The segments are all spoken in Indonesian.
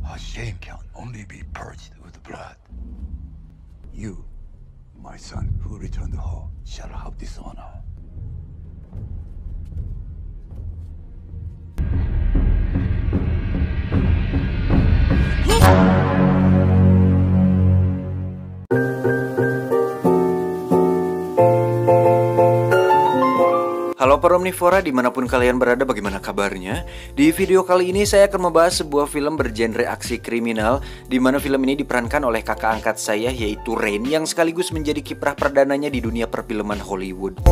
A shame can only be purged with blood. You, my son, who returned home, shall have this honor. Halo para omnivora dimanapun kalian berada, bagaimana kabarnya? Di video kali ini saya akan membahas sebuah film bergenre aksi kriminal, di mana film ini diperankan oleh kakak angkat saya, yaitu Rain, yang sekaligus menjadi kiprah perdananya di dunia perfilman Hollywood.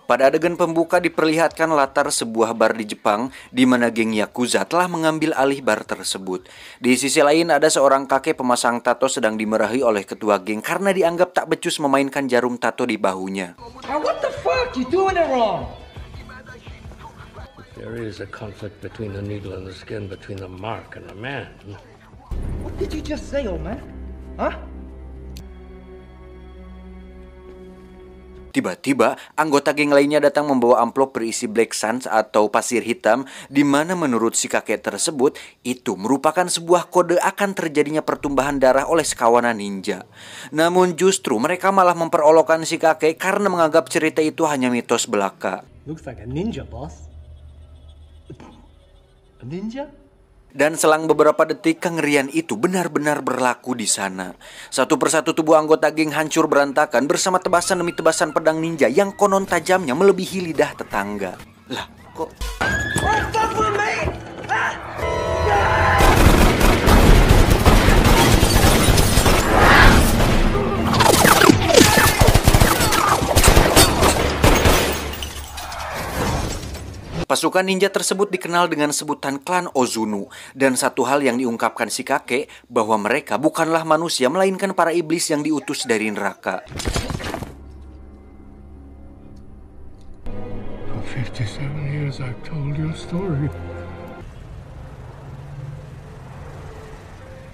Pada adegan pembuka diperlihatkan latar sebuah bar di Jepang di mana geng Yakuza telah mengambil alih bar tersebut. Di sisi lain ada seorang kakek pemasang tato sedang dimarahi oleh ketua geng karena dianggap tak becus memainkan jarum tato di bahunya. What the fuck? You doing it wrong. There is a conflict between the needle and the skin, between the mark and the man. What did you just say, old man? Huh? Tiba-tiba, anggota geng lainnya datang membawa amplop berisi black sands atau pasir hitam, di mana menurut si kakek tersebut, itu merupakan sebuah kode akan terjadinya pertumbahan darah oleh sekawanan ninja. Namun justru mereka malah memperolokkan si kakek karena menganggap cerita itu hanya mitos belaka. Looks like a ninja, boss. A ninja? Dan selang beberapa detik kengerian itu benar-benar berlaku di sana. Satu persatu tubuh anggota geng hancur berantakan bersama tebasan demi tebasan pedang ninja yang konon tajamnya melebihi lidah tetangga. Lah, kok... Pasukan ninja tersebut dikenal dengan sebutan klan Ozunu. Dan satu hal yang diungkapkan si kakek, bahwa mereka bukanlah manusia melainkan para iblis yang diutus dari neraka. For 57 years I've told your story.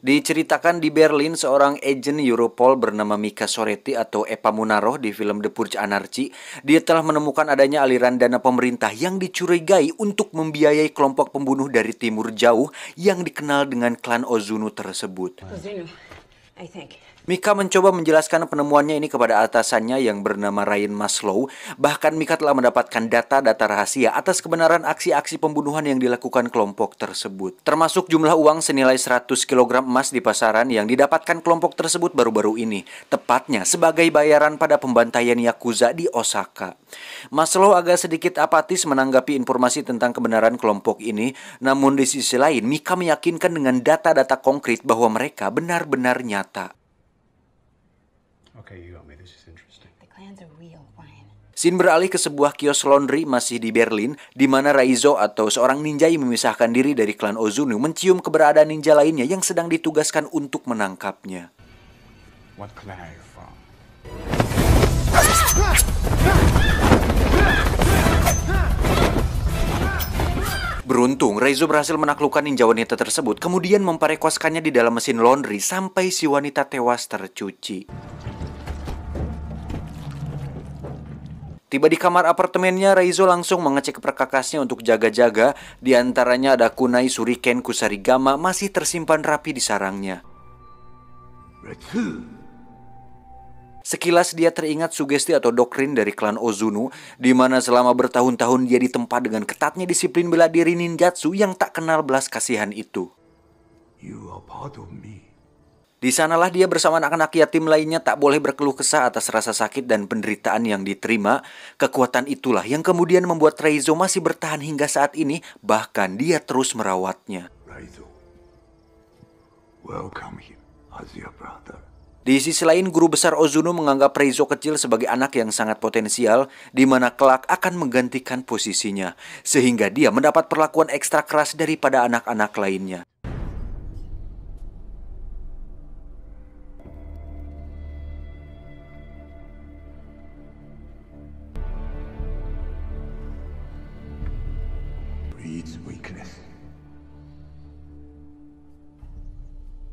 Diceritakan di Berlin, seorang agen Europol bernama Mika Soretti atau Eva Munaroh di film The Purge Anarchy, dia telah menemukan adanya aliran dana pemerintah yang dicurigai untuk membiayai kelompok pembunuh dari timur jauh yang dikenal dengan klan Ozunu tersebut. Ozunu, I think. Mika mencoba menjelaskan penemuannya ini kepada atasannya yang bernama Ryan Maslow. Bahkan Mika telah mendapatkan data-data rahasia atas kebenaran aksi-aksi pembunuhan yang dilakukan kelompok tersebut. Termasuk jumlah uang senilai 100 kg emas di pasaran yang didapatkan kelompok tersebut baru-baru ini. Tepatnya sebagai bayaran pada pembantaian Yakuza di Osaka. Maslow agak sedikit apatis menanggapi informasi tentang kebenaran kelompok ini. Namun di sisi lain, Mika meyakinkan dengan data-data konkret bahwa mereka benar-benar nyata. Okay, you got me. This is interesting. The clans are real, Ryan. Scene beralih ke sebuah kios laundry masih di Berlin, di mana Raizo atau seorang ninja yang memisahkan diri dari klan Ozunu mencium keberadaan ninja lainnya yang sedang ditugaskan untuk menangkapnya. What clan are you from? Beruntung, Raizo berhasil menaklukkan ninja wanita tersebut, kemudian memperekoskannya di dalam mesin laundry sampai si wanita tewas tercuci. Tiba di kamar apartemennya, Raizo langsung mengecek perkakasnya untuk jaga-jaga. Di antaranya ada kunai Shuriken Kusarigama masih tersimpan rapi di sarangnya. Sekilas dia teringat sugesti atau doktrin dari klan Ozunu, di mana selama bertahun-tahun dia ditempa dengan ketatnya disiplin bela diri ninjatsu yang tak kenal belas kasihan itu. You are part of me. Di sanalah dia bersama anak-anak yatim lainnya tak boleh berkeluh kesah atas rasa sakit dan penderitaan yang diterima. Kekuatan itulah yang kemudian membuat Raizo masih bertahan hingga saat ini, bahkan dia terus merawatnya. Raizo, welcome him as your brother. Di sisi lain, guru besar Ozunu menganggap Raizo kecil sebagai anak yang sangat potensial, di mana kelak akan menggantikan posisinya, sehingga dia mendapat perlakuan ekstra keras daripada anak-anak lainnya. its weakness.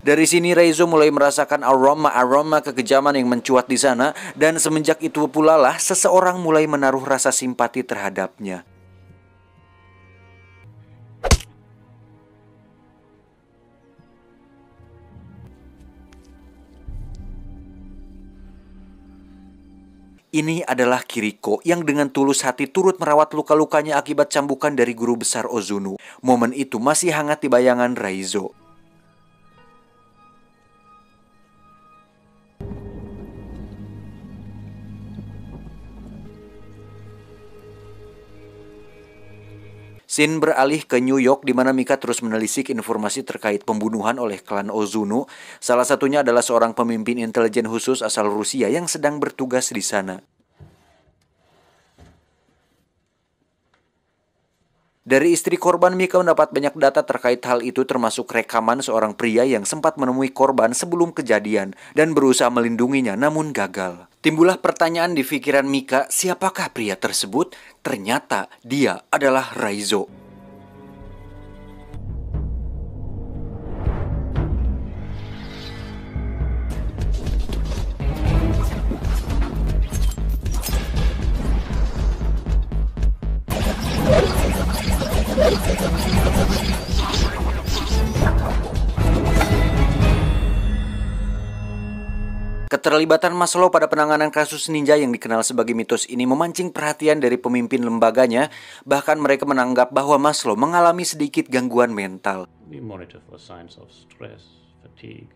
Dari sini Reizo mulai merasakan aroma kekejaman yang mencuat di sana, dan semenjak itu pula lah seseorang mulai menaruh rasa simpati terhadapnya. Ini adalah Kiriko yang dengan tulus hati turut merawat luka-lukanya akibat cambukan dari guru besar Ozunu. Momen itu masih hangat di bayangan Reizo. Scene beralih ke New York di mana Mika terus menelisik informasi terkait pembunuhan oleh klan Ozunu. Salah satunya adalah seorang pemimpin intelijen khusus asal Rusia yang sedang bertugas di sana. Dari istri korban, Mika mendapat banyak data terkait hal itu, termasuk rekaman seorang pria yang sempat menemui korban sebelum kejadian dan berusaha melindunginya namun gagal. Timbullah pertanyaan di pikiran Mika, siapakah pria tersebut? Ternyata dia adalah Reizo. Keterlibatan Maslow pada penanganan kasus ninja yang dikenal sebagai mitos ini memancing perhatian dari pemimpin lembaganya. Bahkan mereka menganggap bahwa Maslow mengalami sedikit gangguan mental. We monitor for signs of stress, fatigue,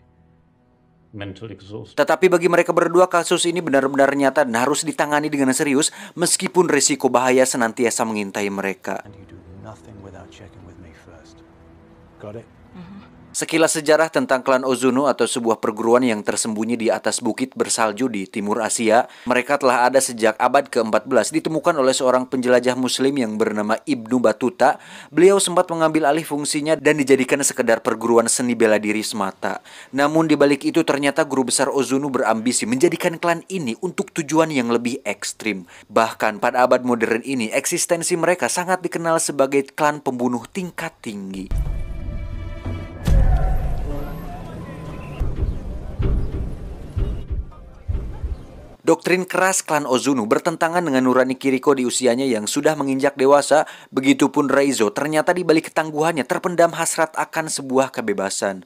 mental exhaustion. Tetapi bagi mereka berdua, kasus ini benar-benar nyata dan harus ditangani dengan serius, meskipun risiko bahaya senantiasa mengintai mereka. And you do nothing without checking with me first. Got it? Sekilas sejarah tentang klan Ozunu atau sebuah perguruan yang tersembunyi di atas bukit bersalju di timur Asia. Mereka telah ada sejak abad ke-14, ditemukan oleh seorang penjelajah muslim yang bernama Ibnu Battuta. Beliau sempat mengambil alih fungsinya dan dijadikan sekedar perguruan seni bela diri semata. Namun di balik itu ternyata guru besar Ozunu berambisi menjadikan klan ini untuk tujuan yang lebih ekstrim. Bahkan pada abad modern ini, eksistensi mereka sangat dikenal sebagai klan pembunuh tingkat tinggi. Doktrin keras klan Ozunu bertentangan dengan nurani Kiriko di usianya yang sudah menginjak dewasa. Begitupun Reizo, ternyata di balik ketangguhannya terpendam hasrat akan sebuah kebebasan.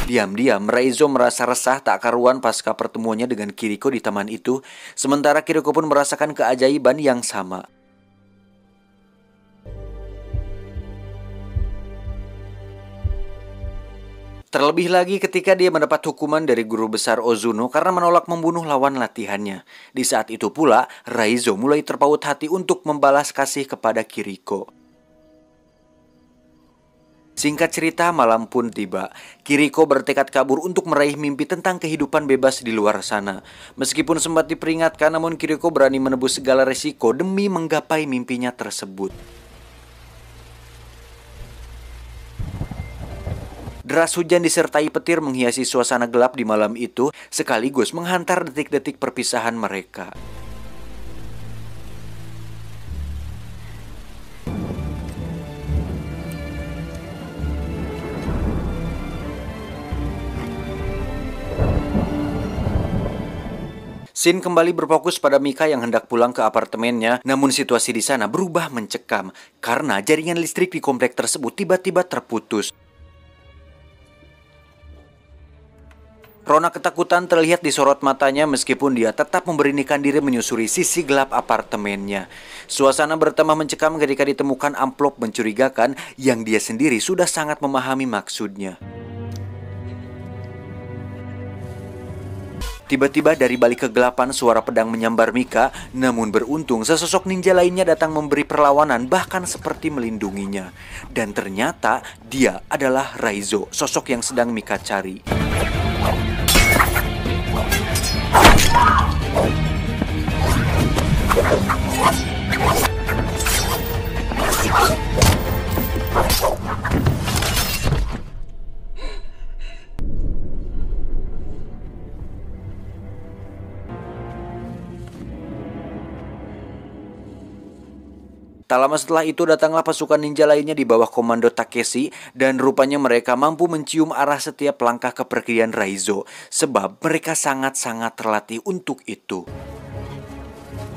Diam-diam, Reizo merasa resah tak karuan pasca pertemuannya dengan Kiriko di taman itu. Sementara Kiriko pun merasakan keajaiban yang sama. Terlebih lagi ketika dia mendapat hukuman dari guru besar Ozunu karena menolak membunuh lawan latihannya. Di saat itu pula, Reizo mulai terpaut hati untuk membalas kasih kepada Kiriko. Singkat cerita, malam pun tiba. Kiriko bertekad kabur untuk meraih mimpi tentang kehidupan bebas di luar sana. Meskipun sempat diperingatkan, namun Kiriko berani menebus segala resiko demi menggapai mimpinya tersebut. Deras hujan disertai petir menghiasi suasana gelap di malam itu, sekaligus menghantar detik-detik perpisahan mereka. Scene kembali berfokus pada Mika yang hendak pulang ke apartemennya, namun situasi di sana berubah mencekam karena jaringan listrik di komplek tersebut tiba-tiba terputus. Rona ketakutan terlihat di sorot matanya meskipun dia tetap memberanikan diri menyusuri sisi gelap apartemennya. Suasana bertambah mencekam ketika ditemukan amplop mencurigakan yang dia sendiri sudah sangat memahami maksudnya. Tiba-tiba dari balik kegelapan suara pedang menyambar Mika, namun beruntung sesosok ninja lainnya datang memberi perlawanan bahkan seperti melindunginya. Dan ternyata dia adalah Reizo, sosok yang sedang Mika cari. Tak lama setelah itu datanglah pasukan ninja lainnya di bawah komando Takeshi dan rupanya mereka mampu mencium arah setiap langkah kepergian Raizo sebab mereka sangat-sangat terlatih untuk itu.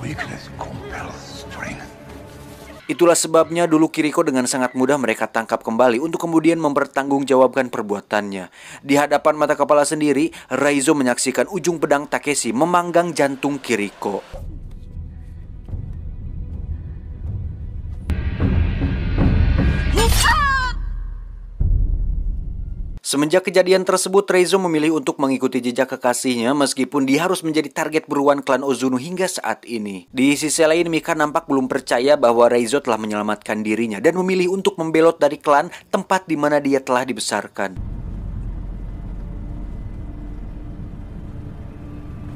Weakness compels strength. Itulah sebabnya dulu Kiriko dengan sangat mudah mereka tangkap kembali untuk kemudian mempertanggungjawabkan perbuatannya. Di hadapan mata kepala sendiri, Raizo menyaksikan ujung pedang Takeshi memanggang jantung Kiriko. Semenjak kejadian tersebut, Raizo memilih untuk mengikuti jejak kekasihnya meskipun dia harus menjadi target buruan klan Ozuno hingga saat ini. Di sisi lain, Mika nampak belum percaya bahwa Raizo telah menyelamatkan dirinya dan memilih untuk membelot dari klan tempat di mana dia telah dibesarkan.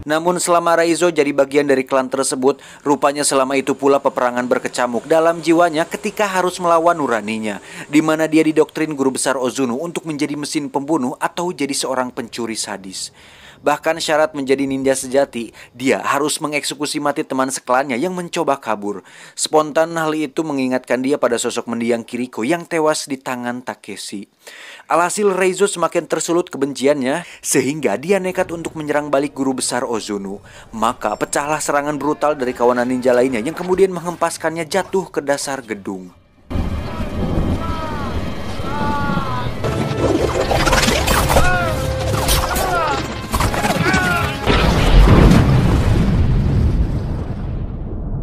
Namun selama Raizo jadi bagian dari klan tersebut, rupanya selama itu pula peperangan berkecamuk dalam jiwanya ketika harus melawan nuraninya, di mana dia didoktrin guru besar Ozuno untuk menjadi mesin pembunuh atau jadi seorang pencuri sadis. Bahkan syarat menjadi ninja sejati, dia harus mengeksekusi mati teman seklannya yang mencoba kabur. Spontan hal itu mengingatkan dia pada sosok mendiang Kiriko yang tewas di tangan Takeshi. Alhasil Raizo semakin tersulut kebenciannya sehingga dia nekat untuk menyerang balik guru besar Ozuno. Maka pecahlah serangan brutal dari kawanan ninja lainnya yang kemudian menghempaskannya jatuh ke dasar gedung.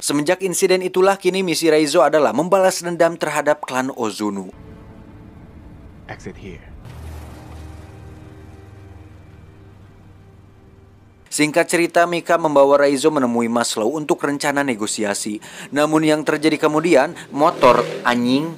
Semenjak insiden itulah kini misi Raizo adalah membalas dendam terhadap klan Ozuno. Exit here. Singkat cerita, Mika membawa Raizo menemui Maslow untuk rencana negosiasi. Namun yang terjadi kemudian, motor anjing